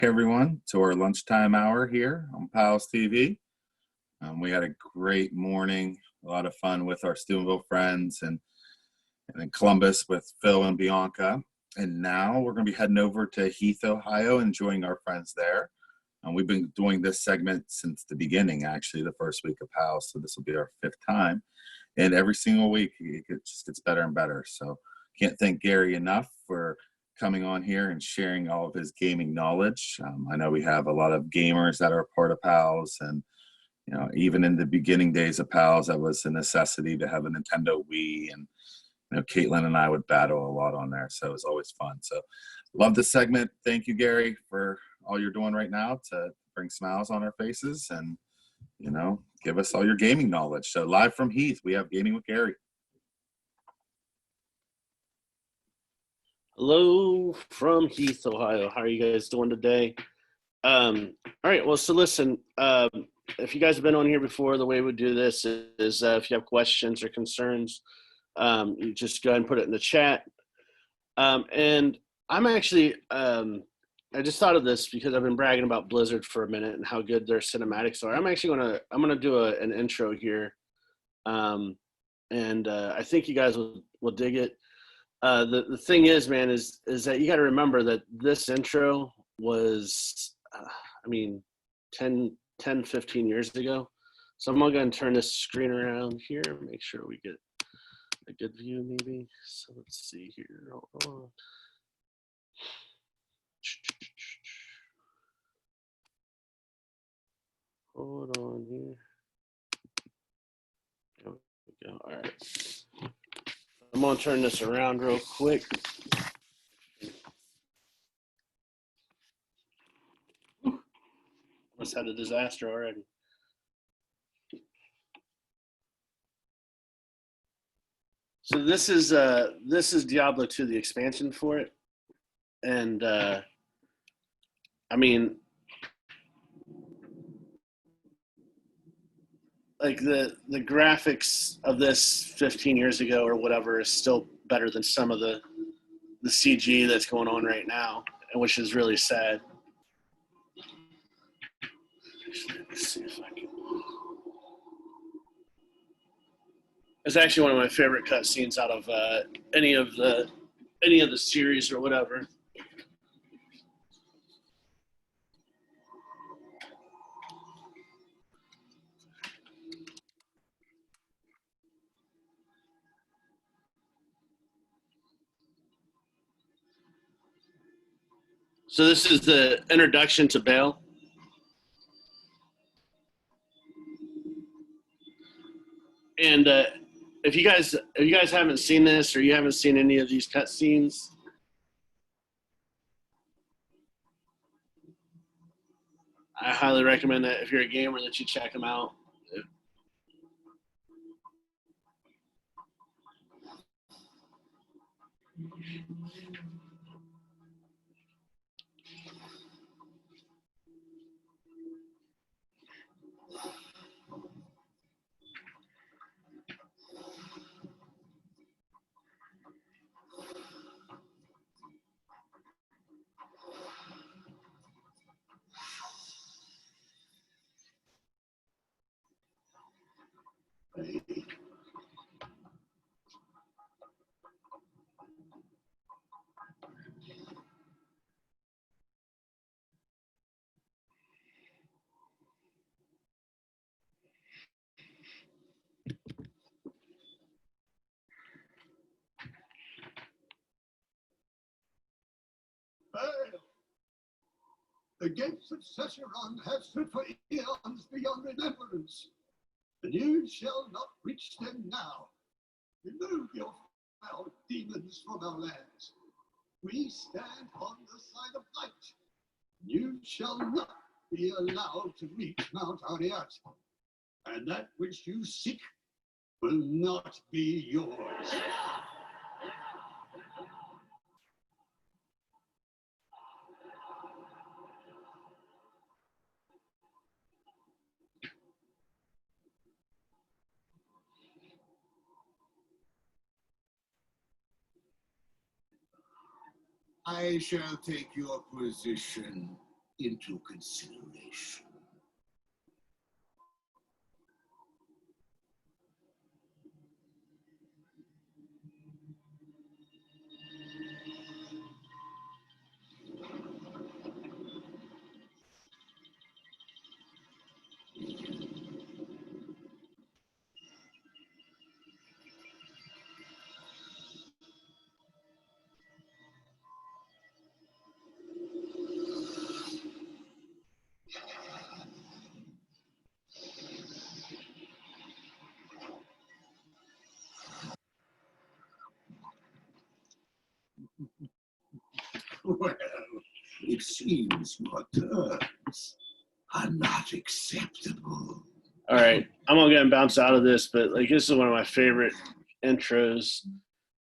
Hey everyone, to our lunchtime hour here on PALS TV. We had a great morning, a lot of fun with our Steubenville friends and in Columbus with Phil and Bianca. And now we're going to be heading over to Heath, Ohio, enjoying our friends there. And we've been doing this segment since the beginning, actually, the first week of PALS. So this will be our 5th time. And every single week, it just gets better and better. So can't thank Gary enough for coming on here and sharing all of his gaming knowledge. I know we have a lot of gamers that are part of PALS, and even in the beginning days of PALS, that was a necessity to have a Nintendo Wii, and Caitlin and I would battle a lot on there, so it was always fun. So love this segment. Thank you, Gary, for all you're doing right now to bring smiles on our faces and give us all your gaming knowledge. So live from Heath, we have Gaming with Gary. Hello from Heath, Ohio. How are you guys doing today? All right, well, so listen, if you guys have been on here before, the way we do this is if you have questions or concerns, you just go ahead and put it in the chat. And I'm actually, I just thought of this because I've been bragging about Blizzard for a minute and how good their cinematics are. I'm actually gonna do an intro here, and I think you guys will dig it. The thing is, man, is that you got to remember that this intro was, 10, 15 years ago. So I'm going to turn this screen around here, make sure we get a good view maybe. So let's see here. Hold on here. There we go. All right. I'm going to turn this around real quick. Almost had a disaster already. So this is Diablo 2, the expansion for it. And like the graphics of this 15 years ago or whatever is still better than some of the CG that's going on right now, which is really sad. Let's see if I can. It's actually one of my favorite cutscenes out of any of the series or whatever. So this is the introduction to Bale. And if you guys haven't seen this or you haven't seen any of these cutscenes, I highly recommend that if you're a gamer that you check them out. The gates of Secheron have stood for eons beyond remembrance, and you shall not reach them now. Remove your foul demons from our lands. We stand on the side of light. You shall not be allowed to reach Mount Ariat, and that which you seek will not be yours. I shall take your position into consideration. Well, it seems your terms are not acceptable. All right, I'm gonna get and bounce out of this, but like this is one of my favorite intros.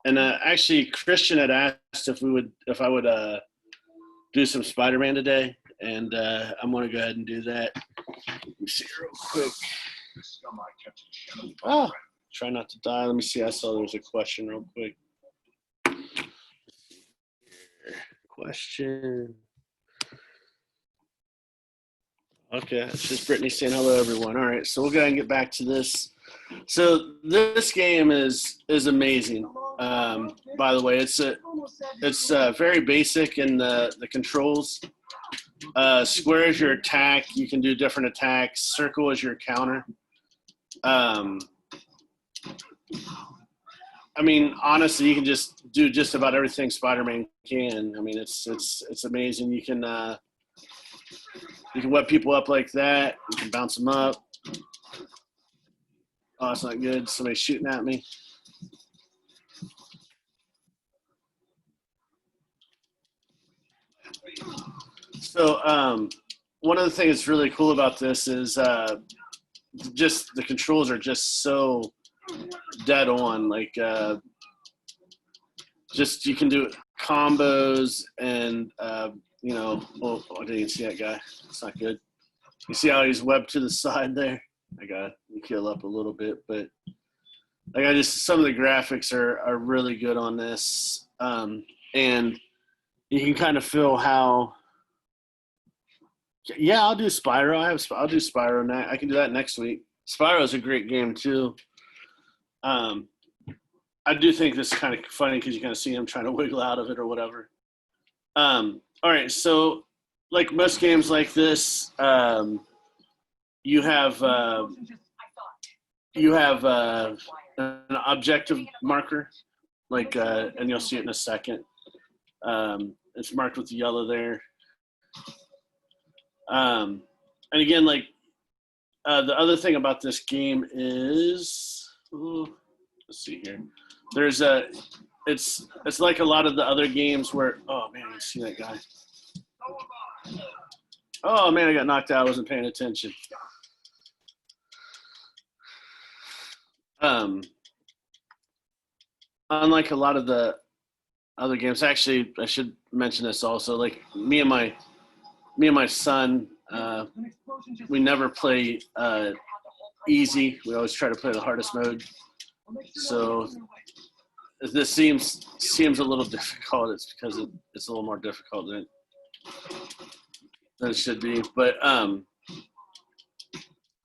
And actually, Christian had asked if I would do some Spider-Man today, and I'm gonna go ahead and do that. Let me see real quick. Oh, try not to die. Let me see. I saw there was a question real quick. Question. Okay, it's just Brittany saying hello, everyone. All right, so we'll go ahead and get back to this. So this game is amazing. By the way, it's very basic in the controls. Square is your attack. You can do different attacks. Circle is your counter. I mean, honestly, you can just do just about everything Spider-Man can. I mean, it's amazing. You can web people up like that. You can bounce them up. Oh, it's not good. Somebody's shooting at me. So one of the things that's really cool about this is just the controls are just so dead on. Like just you can do combos and you know. Oh, I didn't even see that guy. It's not good. You see how he's webbed to the side there? I got to heal up a little bit, but like some of the graphics are really good on this, and you can kind of feel how. Yeah, I'll do Spyro. I'll do Spyro next. I can do that next week. Spyro is a great game too. I do think this is kind of funny because you kind of see him trying to wiggle out of it or whatever. All right, so like most games like this, you have an objective marker, like, and you'll see it in a second. It's marked with the yellow there. And again, like the other thing about this game is, let's see here. There's it's like a lot of the other games where, oh man, you see that guy. Oh man, I got knocked out. I wasn't paying attention. Unlike a lot of the other games, actually, I should mention this also. Like me and my son, we never play easy. We always try to play the hardest mode. So if this seems a little difficult, it's because it's a little more difficult than it should be. But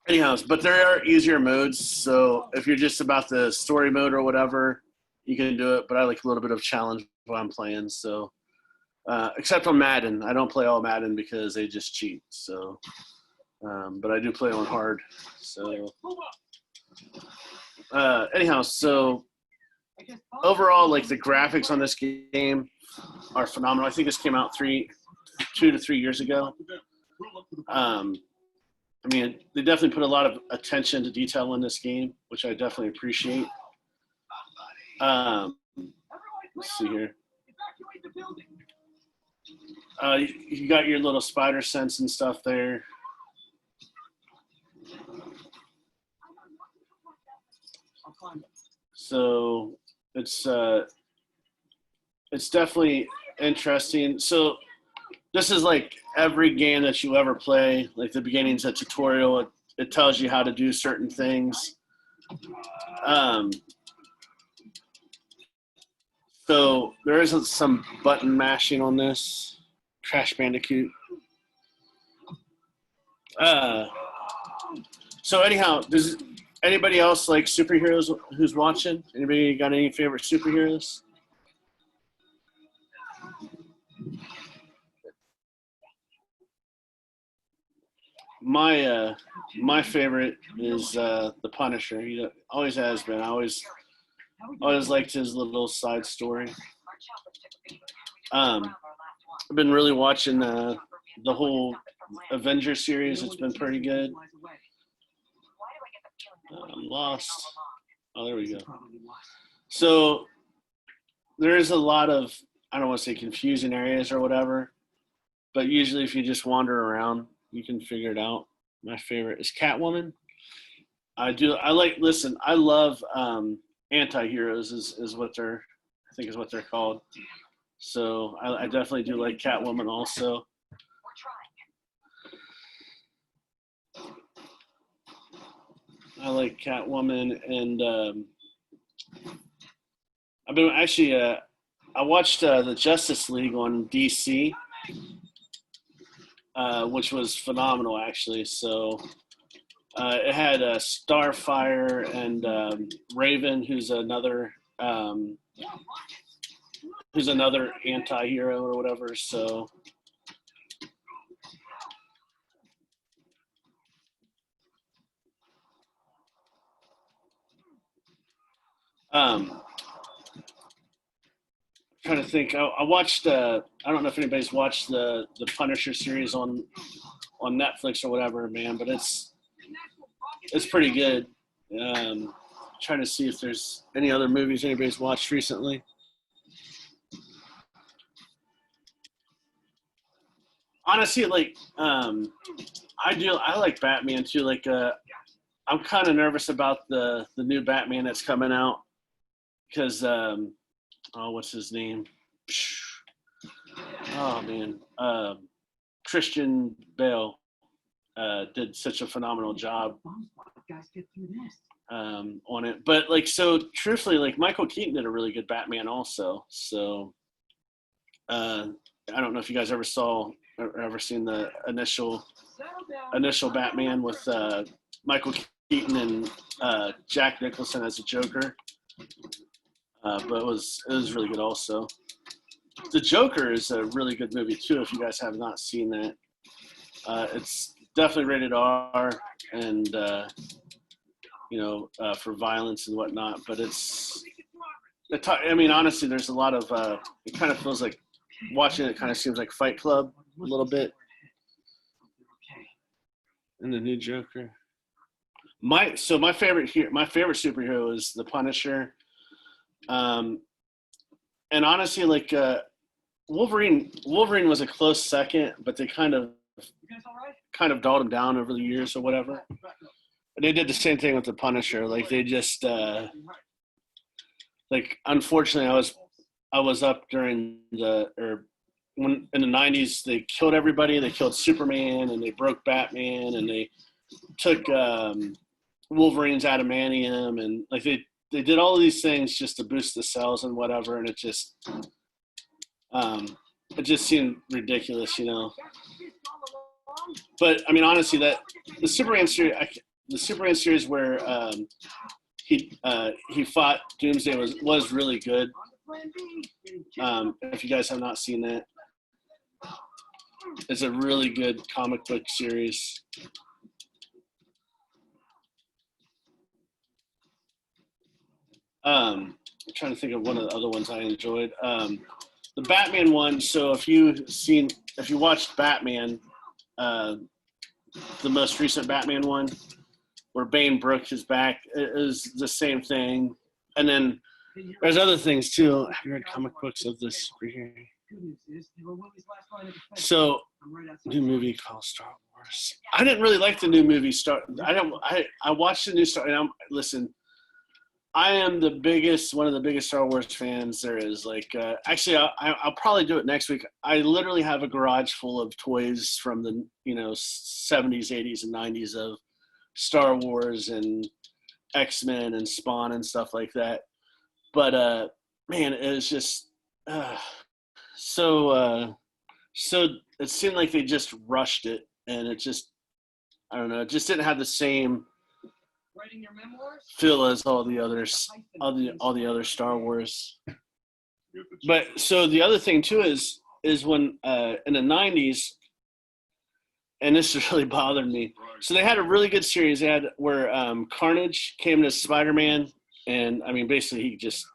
anyhow, but there are easier modes. So if you're just about the story mode or whatever, you can do it. But I like a little bit of challenge while I'm playing. So except on Madden, I don't play all Madden because they just cheat. So, but I do play on hard. So anyhow, so overall, like the graphics on this game are phenomenal. I think this came out 2 to 3 years ago. I mean, they definitely put a lot of attention to detail in this game, which I definitely appreciate. Let's see here. You got your little spider sense and stuff there. So it's definitely interesting. So this is like every game that you ever play. Like the beginning's a tutorial. It tells you how to do certain things. So there isn't some button mashing on this. Crash Bandicoot. Uh, so anyhow, does anybody else like superheroes who's watching? Anybody got any favorite superheroes? My favorite is the Punisher. He always has been. I always liked his little side story. I've been really watching the whole Avengers series. It's been pretty good. I'm lost. Oh, there we go. So there is a lot of, I don't want to say confusing areas or whatever, but usually if you just wander around, you can figure it out. My favorite is Catwoman. I love anti-heroes is what they're called. So I definitely do like Catwoman also. I like Catwoman, and I've been actually I watched the Justice League on DC, which was phenomenal actually. So it had Starfire and Raven, who's another anti-hero or whatever. So trying to think. I watched. I don't know if anybody's watched the Punisher series on Netflix or whatever, man. But it's pretty good. Trying to see if there's any other movies anybody's watched recently. Honestly, like I like Batman too. Like I'm kind of nervous about the new Batman that's coming out because what's his name? Oh man, Christian Bale did such a phenomenal job on it. But like, so truthfully, like Michael Keaton did a really good Batman also. So I don't know if you guys ever seen the initial Batman with Michael Keaton and Jack Nicholson as a Joker. But it was really good also. The Joker is a really good movie too. If you guys have not seen that, it's definitely rated R and for violence and whatnot. But honestly, there's a lot of. It kind of feels like watching it. Kind of seems like Fight Club a little bit. And the new Joker. My favorite superhero is the Punisher. And honestly, like Wolverine was a close second, but they kind of dulled him down over the years or whatever. They did the same thing with the Punisher. Like they just unfortunately I was up during when in the 90s they killed everybody. They killed Superman and they broke Batman and they took Wolverine's adamantium and like they did all of these things just to boost the sales and whatever, and it just seemed ridiculous, you know. But I mean, honestly, that the Superman series where he fought Doomsday was really good. If you guys have not seen that, it's a really good comic book series. I'm trying to think of one of the other ones I enjoyed. The Batman one. So if you watched Batman, the most recent Batman one, where Bane broke his back, it was the same thing. And then there's other things too. Have you read comic books of this superhero? So, new movie called Star Wars. I didn't really like the new movie I watched the new Star. And listen. I am one of the biggest Star Wars fans there is. Like, actually, I'll probably do it next week. I literally have a garage full of toys from the 70s, 80s, and 90s of Star Wars and X-Men and Spawn and stuff like that. But man, it was just so. It seemed like they just rushed it, and it just I don't know, it just didn't have the same Writing your memoirs? feel as all the others, all the other Star Wars. But so the other thing too is when in the 90s, and this really bothered me. So they had a really good series. They had where Carnage came to Spider-Man, and I mean basically he just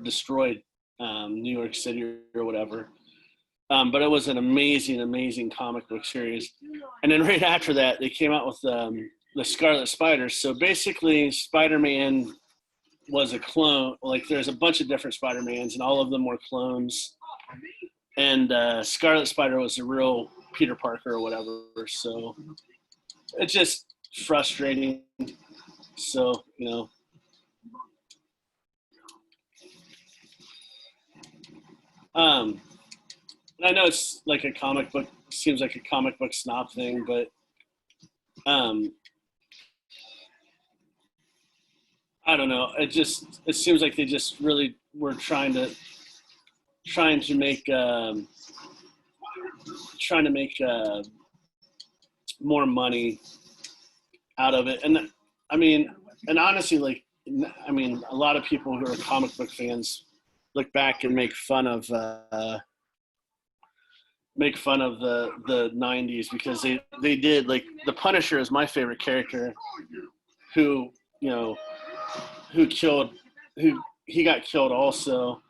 destroyed New York City or whatever. But it was an amazing comic book series. And then right after that, they came out with the Scarlet Spider. So basically, Spider-Man was a clone. Like there's a bunch of different Spider-Mans, and all of them were clones. And Scarlet Spider was a real Peter Parker or whatever. So it's just frustrating. So, you know. I know it's like a comic book, seems like a comic book snob thing, but I don't know. It seems like they just really were trying to make more money out of it. And I mean, and honestly, like, I mean, a lot of people who are comic book fans look back and make fun of the 90s because they did, like, the Punisher is my favorite character, who, you know, he got killed also,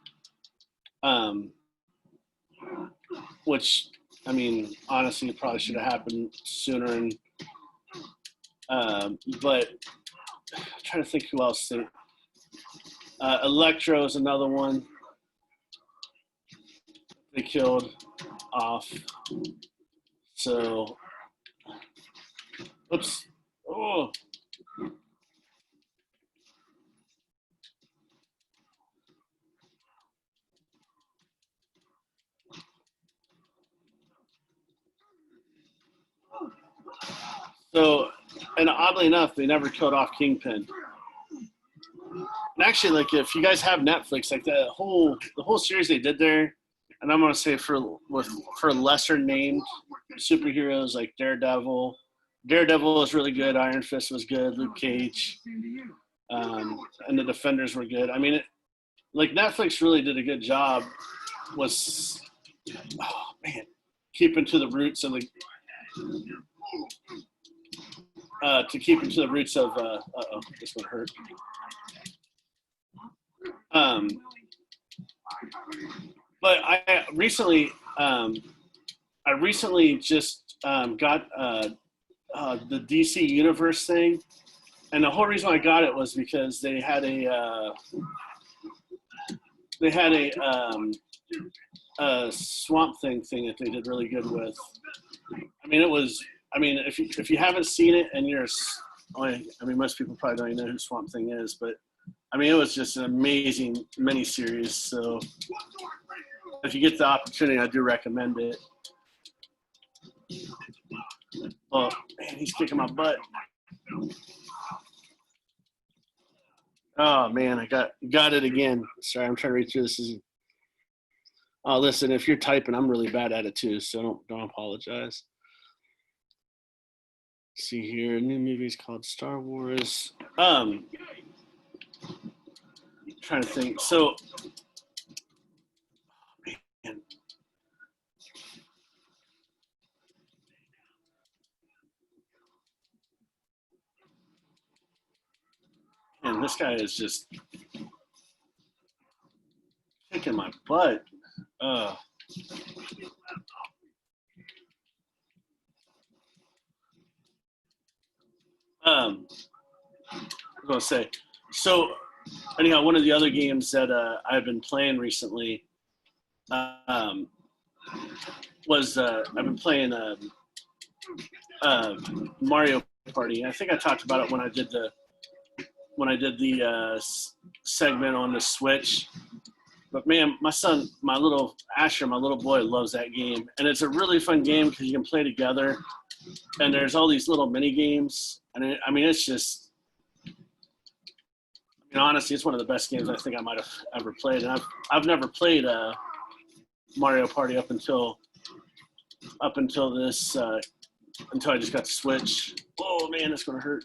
which, I mean, honestly, it probably should have happened sooner. And but I'm trying to think who else. Electro is another one they killed off. So, oops. Oh. So, and oddly enough, they never killed off Kingpin. And actually, like, if you guys have Netflix, like the whole series they did there, and I'm gonna say for lesser named superheroes like Daredevil was really good. Iron Fist was good. Luke Cage, and the Defenders were good. I mean, like Netflix really did a good job. Keeping to the roots of the. To keep into the roots of this one hurt. But I recently just got the DC Universe thing, and the whole reason I got it was because they had a Swamp Thing that they did really good with. I mean, if you haven't seen it and most people probably don't even know who Swamp Thing is, but I mean, it was just an amazing miniseries. So if you get the opportunity, I do recommend it. Oh man, he's kicking my butt. Oh man, I got it again. Sorry, I'm trying to read through this. Listen, if you're typing, I'm really bad at it too, so don't apologize. See here, new movies called Star Wars. Trying to think. So, man. And this guy is just kicking my butt. I'm gonna say. So, anyhow, one of the other games that I've been playing recently was I've been playing Mario Party. I think I talked about it when I did the segment on the Switch. But man, my little boy loves that game, and it's a really fun game because you can play together. And there's all these little mini games, and it's just. Honestly, it's one of the best games I think I might have ever played, and I've never played Mario Party up until this until I just got to switch. Oh man, that's gonna hurt.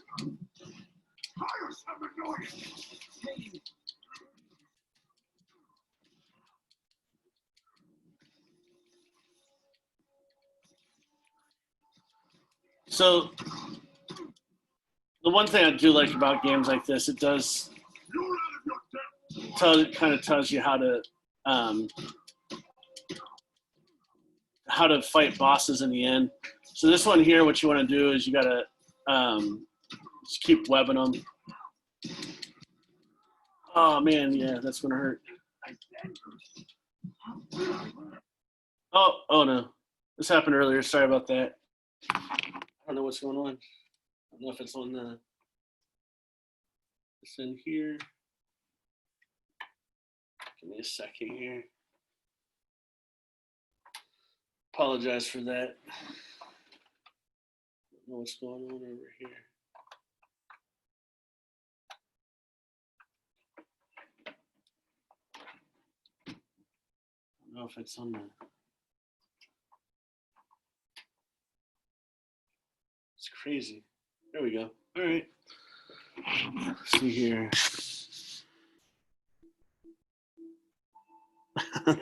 So the one thing I do like about games like this, it does kind of tells you how to fight bosses in the end. So this one here, what you want to do is you got to just keep webbing them. Oh man, yeah, that's gonna hurt. Oh no, this happened earlier. Sorry about that. I don't know what's going on. I don't know if it's on the. It's in here. Give me a second here. Apologize for that. I don't know what's going on over here. I don't know if it's on the. It's crazy. There we go. All right. Let's see here.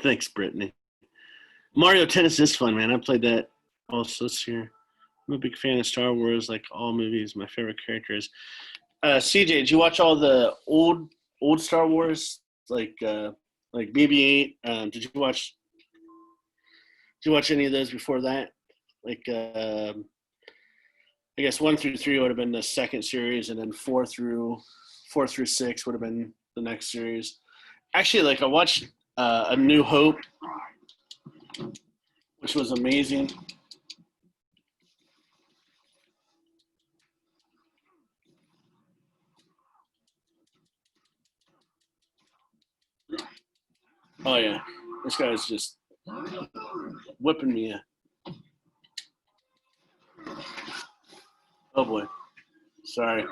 Thanks, Brittany. Mario Tennis is fun, man. I played that also this year. I'm a big fan of Star Wars, like all movies. My favorite character is CJ. Did you watch all the old Star Wars, like BB-8? Did you watch any of those before that? Like I guess 1 through 3 would have been the second series, and then 4 through 6 would have been the next series. Actually, like I watched A New Hope, which was amazing. Oh yeah, this guy's just whipping me. Oh boy, sorry.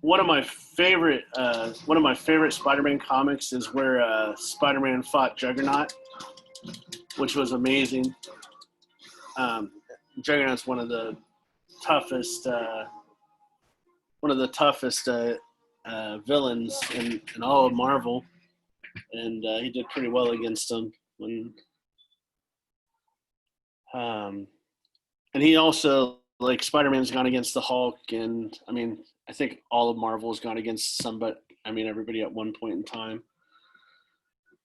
One of my favorite Spider-Man comics is where Spider-Man fought Juggernaut, which was amazing. Juggernaut's one of the toughest villains in all of Marvel, and he did pretty well against him. And he also, like, Spider-Man's gone against the Hulk, and I mean, I think all of Marvel has gone against everybody at one point in time.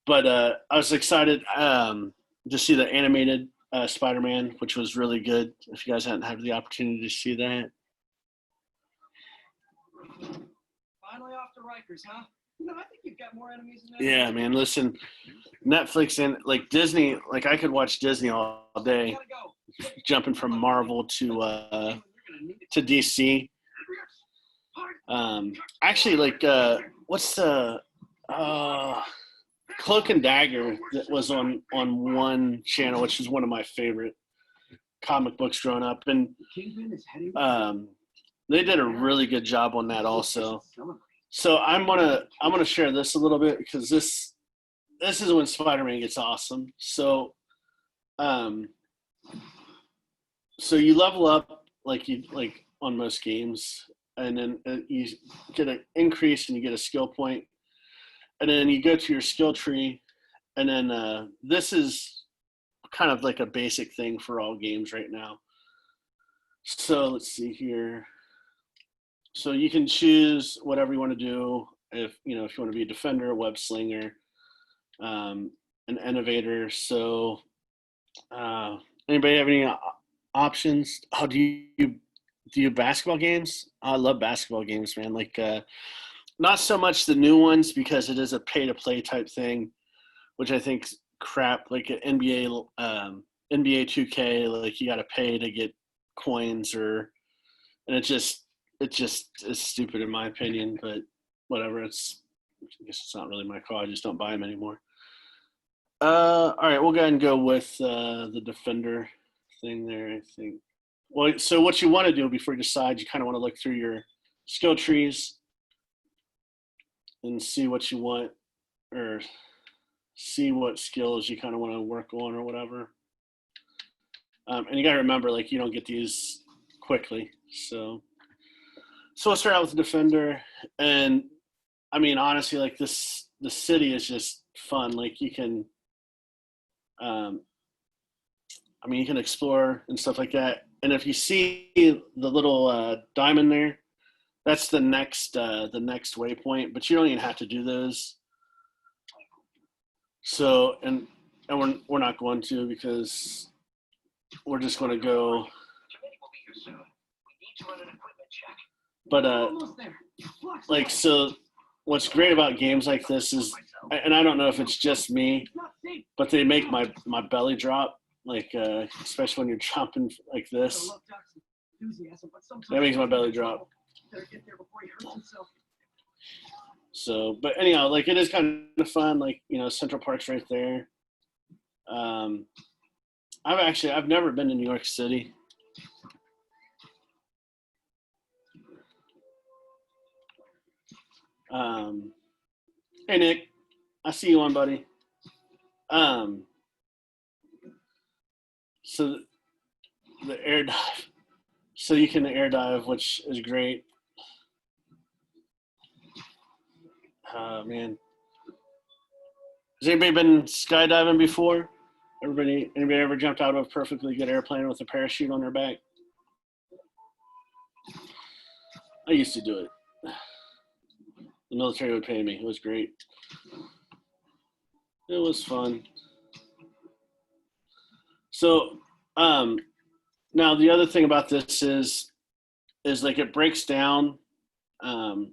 But I was excited to see the animated Spider-Man, which was really good. If you guys hadn't had the opportunity to see that. Finally off to Rikers, huh? I think you've got more enemies than that. Yeah, man. Listen, Netflix and like Disney, like I could watch Disney all day, jumping from Marvel to DC. Actually, like what's the Cloak and Dagger that was on one channel, which is one of my favorite comic books growing up, and they did a really good job on that also. So I'm gonna share this a little bit because this is when Spider-Man gets awesome. So so you level up like on most games, and then you get an increase and you get a skill point, and then you go to your skill tree, and then this is kind of like a basic thing for all games right now. So let's see here. So you can choose whatever you want to do. If you want to be a defender, a web slinger, an innovator. So anybody have any options? How do you basketball games? I love basketball games, man. Like not so much the new ones because it is a pay to play type thing, which I think's crap. Like NBA 2K, like you got to pay to get coins, and it just is stupid in my opinion. But whatever, I guess it's not really my call. I just don't buy them anymore. All right, we'll go ahead and go with the defender thing there, I think. Well, so what you want to do before you decide, you kind of want to look through your skill trees and see what you want, or see what skills you kind of want to work on or whatever. And you got to remember, like, you don't get these quickly. So I'll start out with the defender. And I mean, honestly, like the city is just fun. Like you can, you can explore and stuff like that. And if you see the little diamond there, that's the next waypoint. But you don't even have to do those. So and we're not going to, because we're just going to go. But like, so what's great about games like this is, and I don't know if it's just me, but they make my belly drop, like especially when you're jumping like this. That makes my belly drop. So, but anyhow, like it is kind of fun. Like, you know, Central Park's right there. I've never been to New York City. Hey Nick, I see you on, buddy. So the air dive, so you can air dive, which is great. Man, has anybody been skydiving before? Anybody ever jumped out of a perfectly good airplane with a parachute on their back? I used to do it. The military would pay me. It was great. It was fun. So, now the other thing about this is like it breaks down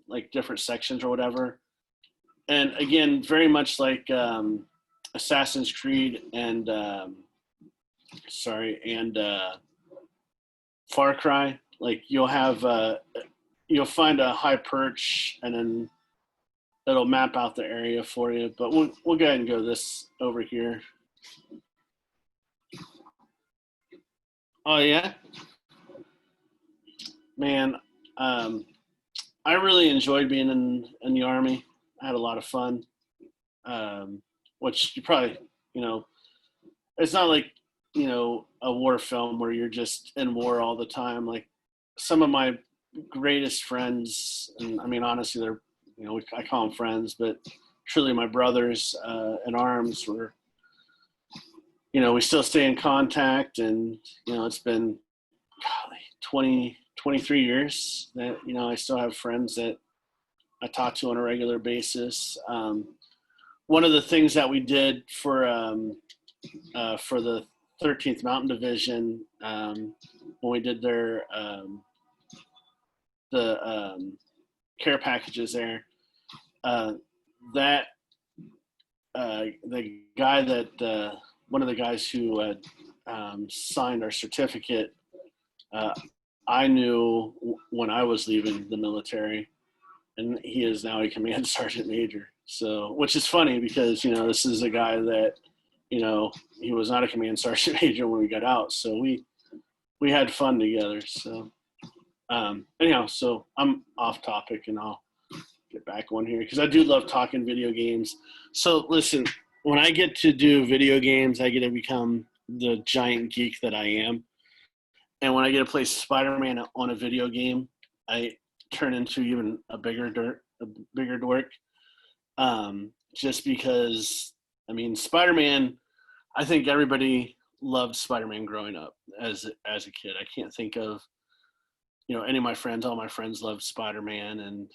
like different sections or whatever. And again, very much like Assassin's Creed and Far Cry. Like you'll find a high perch, and then it'll map out the area for you. But we'll go ahead and go this over here. Oh yeah, man. I really enjoyed being in the Army. I had a lot of fun. Which you probably, you know, it's not like, you know, a war film where you're just in war all the time. Like some of my greatest friends, and I mean, honestly, they're, you know, I call them friends, but truly my brothers in arms were, you know, we still stay in contact, and, you know, it's been 23 years that, you know, I still have friends that I talk to on a regular basis. One of the things that we did for the 13th Mountain Division, when we did their care packages there, the guy that one of the guys who signed our certificate, I knew when I was leaving the military, and he is now a command sergeant major. So, which is funny because, you know, this is a guy that, you know, he was not a command sergeant major when we got out. So we had fun together. So, anyhow, so I'm off topic, and I'll get back on here because I do love talking video games. So listen, when I get to do video games, I get to become the giant geek that I am. And when I get to play Spider-Man on a video game, I turn into even a bigger dork. Just because, I mean, Spider-Man, I think everybody loved Spider-Man growing up as a kid. I can't think of, you know, any of my friends. All my friends loved Spider-Man, and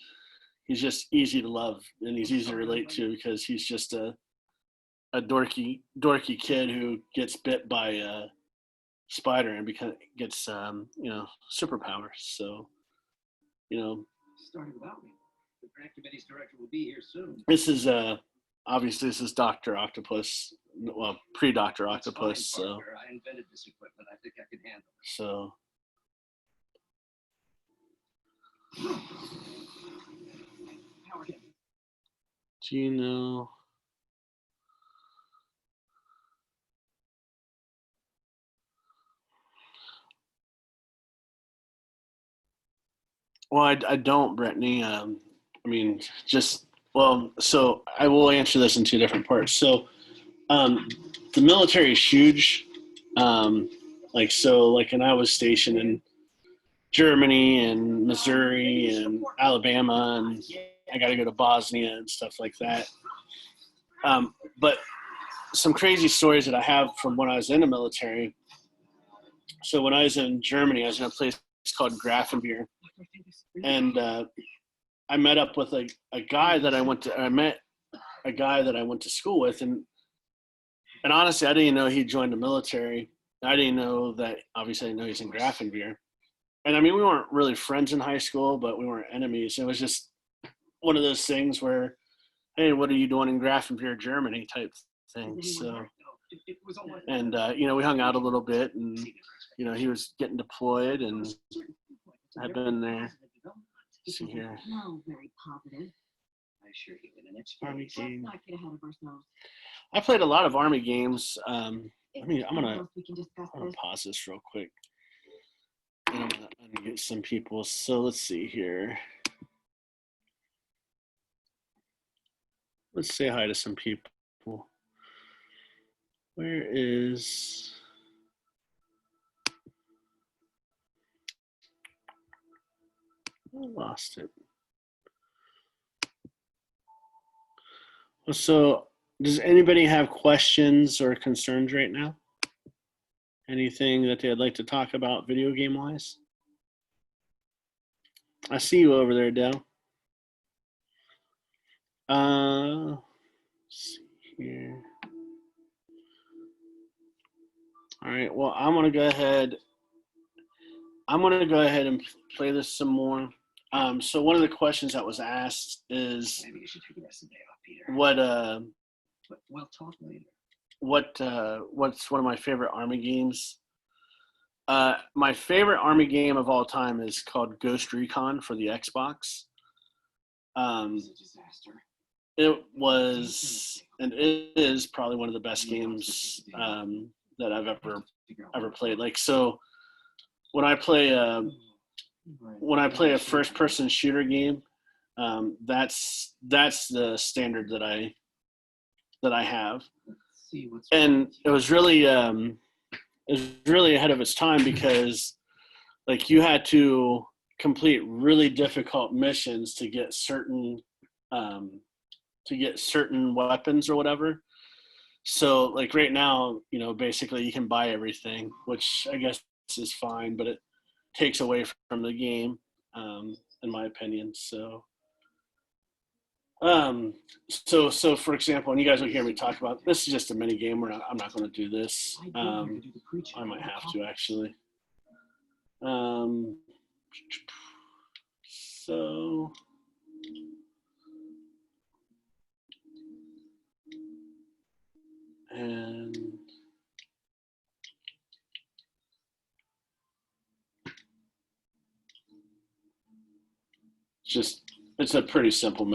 he's just easy to love, and he's easy to relate to because he's just a dorky kid who gets bit by a spider and gets you know, superpowers. So, you know, Starting without me. The grant committee's director will be here soon. this is obviously this is Dr. Octopus, well, pre-Dr. Octopus. It's fine, So Parker. I invented this equipment. I think I can handle it. so Howard, do you know? Well, I don't, Brittany. I mean, just Well, so I will answer this in two different parts. So the military is huge. And I was stationed in Germany and Missouri and Alabama, and I got to go to Bosnia and stuff like that. But some crazy stories that I have from when I was in the military. So when I was in Germany, I was in a place called Grafenbier, and I met up with a guy that I met a guy that I went to school with, and honestly, I didn't know he joined the military. I didn't know that. Obviously, I didn't know he's in Grafenbier. And I mean, we weren't really friends in high school, but we weren't enemies. It was just one of those things where, hey, what are you doing in Grafenbier, Germany type thing. So, and, we hung out a little bit, and, he was getting deployed, and I've been there. Let's see here. No, very positive. I assure you, in the next Army Let's game. not get ahead of ourselves. I played a lot of Army games. I'm gonna We can discuss this. pause this real quick. And I'm gonna get some people. So let's see here. Let's say hi to some people. Where is? I lost it. So, does anybody have questions or concerns right now? Anything that they'd like to talk about video game wise? I see you over there, Dell. Let's see here. All right. Well, I'm gonna go ahead and play this some more. So one of the questions that was asked is, maybe you should take the rest of the day off, Peter. But we'll talk later. what's one of my favorite Army games? My favorite Army game of all time is called Ghost Recon for the Xbox. It's a disaster. It was and it is probably one of the best games that I've ever played. Like, so when I play a first-person shooter game, that's the standard that I have, and it was really ahead of its time because, like, you had to complete really difficult missions to get certain weapons or whatever. So, like, right now, basically you can buy everything, which I guess is fine, but it takes away from the game, in my opinion. So for example, and you guys will hear me talk about this is just a mini game. I'm not going to do this. I might have to actually. So and it's a pretty simple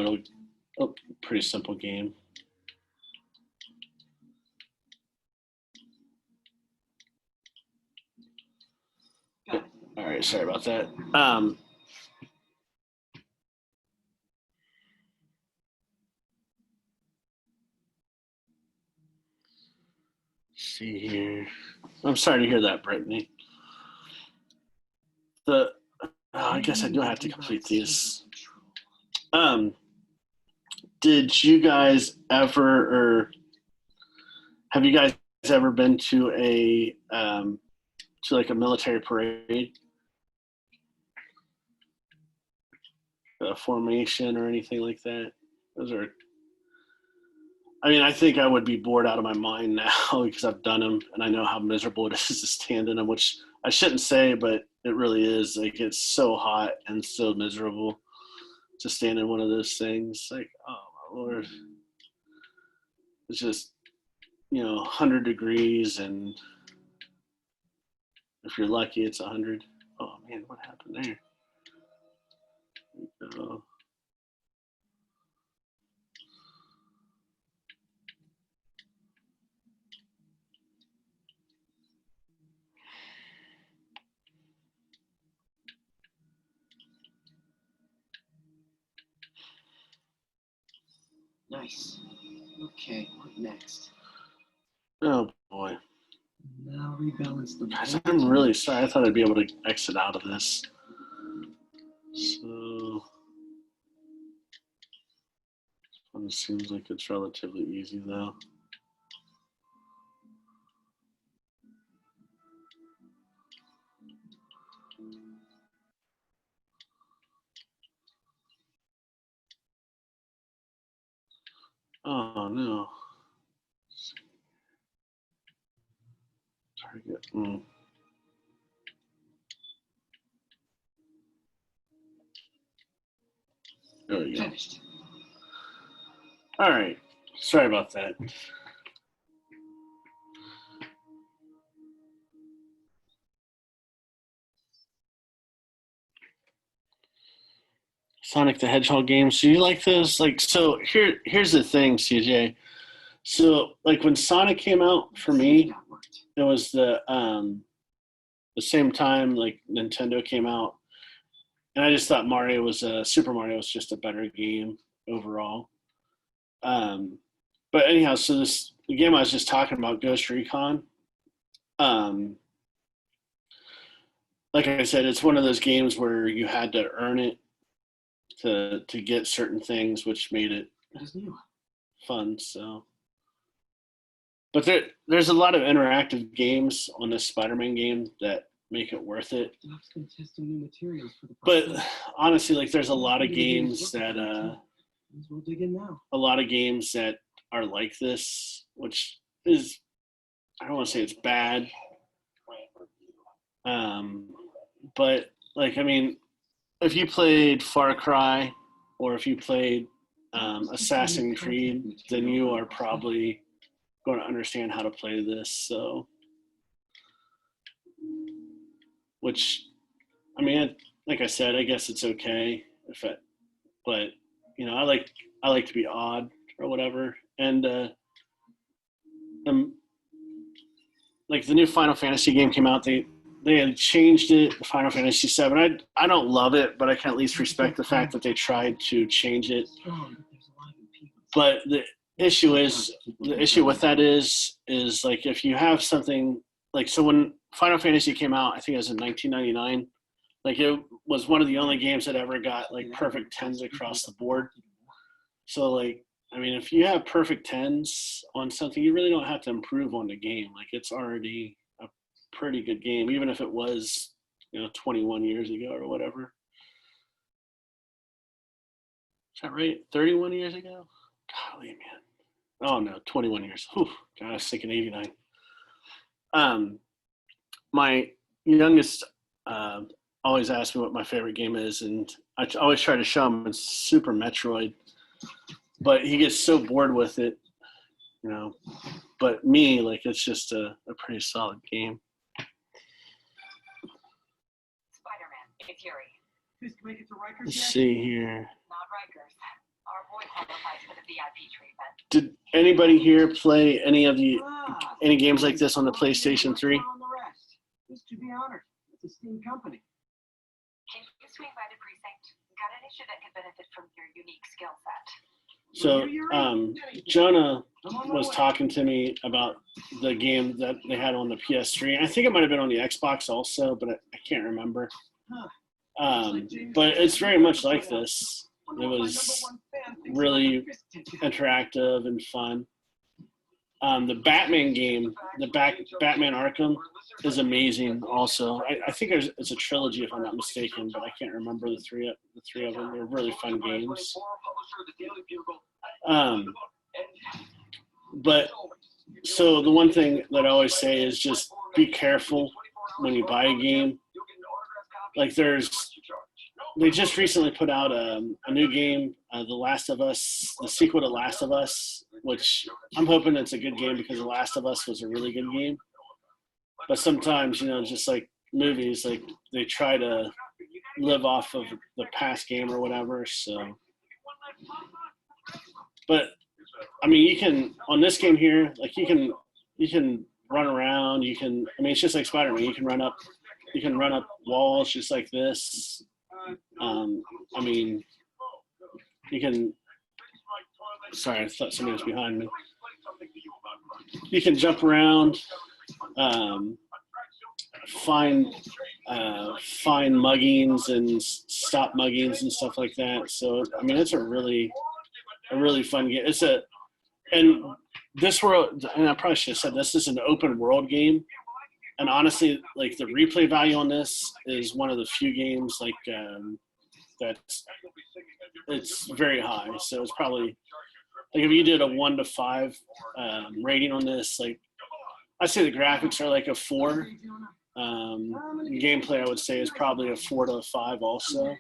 game. All right, sorry about that. See here. I'm sorry to hear that, Brittany. I guess I do have to complete these. Did you guys ever, or have you guys ever been to a military parade, a formation, or anything like that? I think I would be bored out of my mind now because I've done them and I know how miserable it is to stand in them, which I shouldn't say, but it really is. Like, it's so hot and so miserable to stand in one of those things. Like, oh my Lord. It's just, 100 degrees, and if you're lucky, it's 100. Oh man, what happened there? There we go. Nice. Okay, what next? Oh boy. Now rebalance the Guys, voltage. I'm really sorry. I thought I'd be able to exit out of this. So it seems like it's relatively easy though. Oh no. Target. There we go. Finished. All right. Sorry about that. Sonic the Hedgehog games. Do you like those? Like, so here's the thing, CJ. So like when Sonic came out for me, That worked. it was the same time like Nintendo came out, and I just thought Super Mario was just a better game overall. But anyhow, so the game I was just talking about, Ghost Recon. Like I said, it's one of those games where you had to earn it to get certain things, which made it It is new. fun. So, but there's a lot of interactive games on this Spider-Man game that make it worth it. Doc's been testing new materials for the But process. honestly, like there's a lot of games that Might as well dig in now. are like this, which is, I don't want to say it's bad, but like I mean, if you played Far Cry or if you played Assassin's Creed, then you are probably going to understand how to play this. So, which, I mean, like I said, I guess it's okay but you know, I like to be odd or whatever, and like the new Final Fantasy game came out, they had changed it, Final Fantasy VII. I don't love it, but I can at least respect the fact that they tried to change it. Strong, but there's a lot of impediments. But the issue with that is like if you have something like, so when Final Fantasy came out, I think it was in 1999. Like it was one of the only games that ever got like perfect tens across the board. So like, I mean, if you have perfect tens on something, you really don't have to improve on the game. Like it's already a pretty good game, even if it was, 21 years ago or whatever. Is that right? 31 years ago? Golly, man. Oh no, 21 years. Whew. God, I was thinking 89. My youngest always asks me what my favorite game is, and I always try to show him it's Super Metroid, but he gets so bored with it, But me, like, it's just a pretty solid game. Spider-Man, it's Yuri. Please make it to Rikers Let's yet? see here. Not Rikers. Our boy qualifies for the VIP treatment. Did anybody here play any Ah, games like this on the PlayStation 3? On the rest. Just to be honored. It's a steam company. Can you swing by the precinct? Got an issue that could benefit from your unique skill set. So Jonah was talking to me about the game that they had on the PS3. And I think it might have been on the Xbox also, but I can't remember. But it's very much like this. It was really interactive and fun. The Batman game, Batman Arkham, is amazing. Also, I think it's a trilogy if I'm not mistaken, but I can't remember the three of them. They're really fun games. But so the one thing that I always say is just be careful when you buy a game. Like they just recently put out a new game, The Last of Us, the sequel to Last of Us, which I'm hoping it's a good game because The Last of Us was a really good game. But sometimes, just like movies, like they try to live off of the past game or whatever. So, but I mean, you can on this game here, like you can run around. It's just like Spider-Man. You can run up walls just like this. You can Sorry, I thought somebody was behind me. You can jump around, find muggings and stop muggings and stuff like that. So I mean, it's a really fun game. And this world, and I probably should have said this is an open world game. And honestly, like the replay value on this is one of the few games like it's very high. So it's probably like if you did a 1 to 5 rating on this, like I'd say the graphics are like a 4. Gameplay I would say is probably a 4 to a 5 also.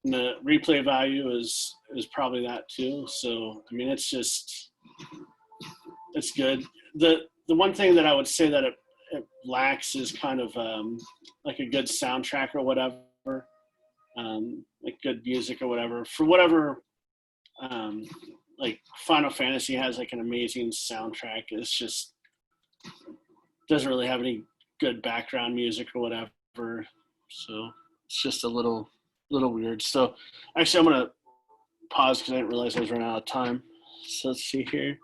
And the replay value is probably that too. So I mean, it's good. The one thing that I would say that it lacks is kind of like a good soundtrack or whatever, like good music or whatever. For whatever, like Final Fantasy has like an amazing soundtrack. It's just doesn't really have any good background music or whatever. So it's just a little weird. So actually, I'm gonna pause because I didn't realize I was running out of time. So let's see here.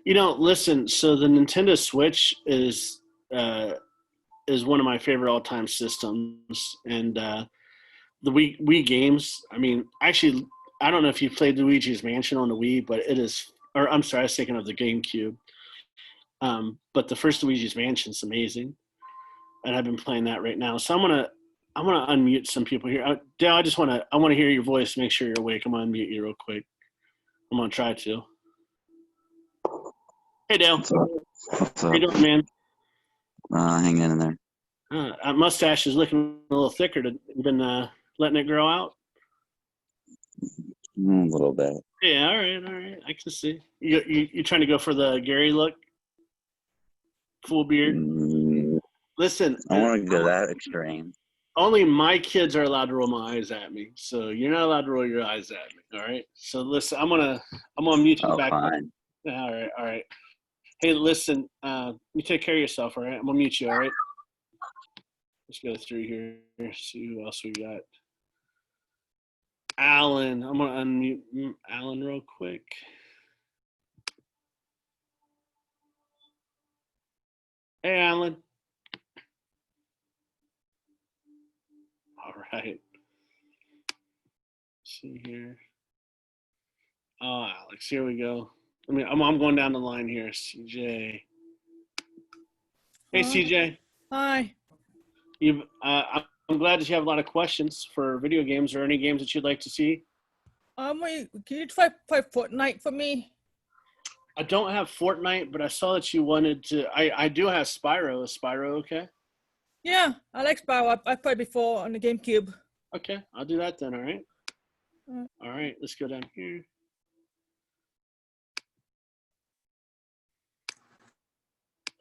Listen. So the Nintendo Switch is one of my favorite all-time systems, and the Wii games. I mean, actually, I don't know if you played Luigi's Mansion on the Wii, but it is. Or I'm sorry, I was thinking of the GameCube. But the first Luigi's Mansion is amazing, and I've been playing that right now. So I'm gonna unmute some people here. Dale, I want to hear your voice. Make sure you're awake. I'm gonna unmute you real quick. I'm gonna try to. Hey, Dale. What's up? How you doing, man? Hanging in there. That mustache is looking a little thicker. You've been letting it grow out? A little bit. Yeah, all right. I can see. You trying to go for the Gary look? Full beard? Listen. I want to go that extreme. Only my kids are allowed to roll my eyes at me, so you're not allowed to roll your eyes at me. All right. So listen, I'm gonna mute you back. Fine. All right. Hey, listen. You take care of yourself. All right. I'm gonna mute you. All right. Let's go through here. See who else we got. Alan. I'm gonna unmute Alan real quick. Hey, Alan. All right. Let's see here. Oh, Alex, here we go. I'm going down the line here. CJ. Hey, CJ. Hi. I'm glad that you have a lot of questions for video games or any games that you'd like to see. Can you try Fortnite for me? I don't have Fortnite, but I saw that you wanted to. I do have Spyro. Is Spyro okay? Yeah, I like Spyro. I played before on the GameCube. Okay, I'll do that then. All right. All right, let's go down here.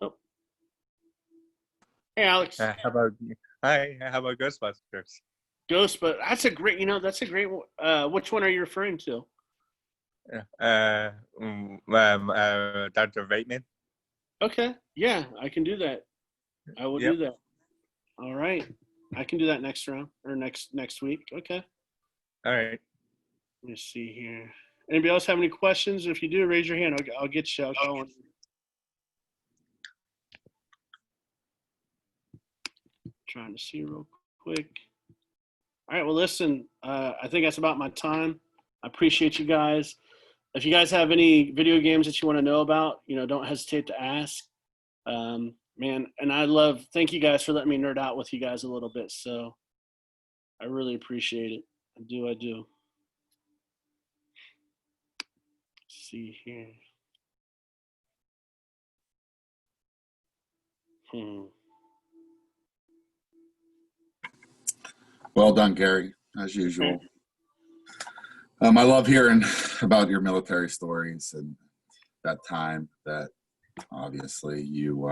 Oh. Hey, Alex. How about Ghostbusters? But that's a great. Which one are you referring to? Dr. Bateman. Okay. Yeah, I can do that. I will do that. All right. I can do that next round or next week. Okay. All right. Let me see here. Anybody else have any questions? If you do, raise your hand. I'll get you. I'll call on. Trying to see real quick. All right. Well, listen. I think that's about my time. I appreciate you guys. If you guys have any video games that you want to know about, don't hesitate to ask. Man, and thank you guys for letting me nerd out with you guys a little bit. So I really appreciate it. I do. Let's see here. Well done, Gary, as usual. I love hearing about your military stories and that time that obviously you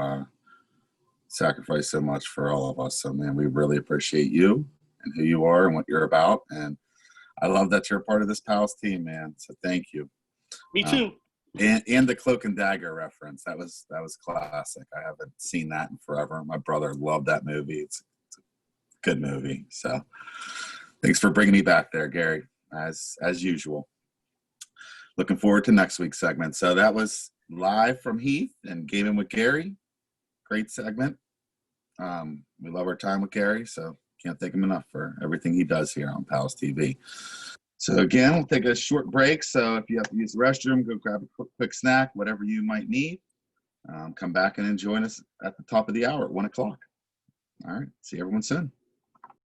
sacrificed so much for all of us. So, man, we really appreciate you and who you are and what you're about. And I love that you're a part of this PALS team, man. So thank you. Me too. And the Cloak and Dagger reference. That was classic. I haven't seen that in forever. My brother loved that movie. It's a good movie. So thanks for bringing me back there, Gary, as usual. looking forward to next week's segment. So that was live from Heath and Gaming with Gary. Great segment. We love our time with Gary, so can't thank him enough for everything he does here on PALS TV. So again, we'll take a short break. So if you have to use the restroom, go grab a quick snack, whatever you might need. Come back and join us at the top of the hour at 1 o'clock. All right. See everyone soon.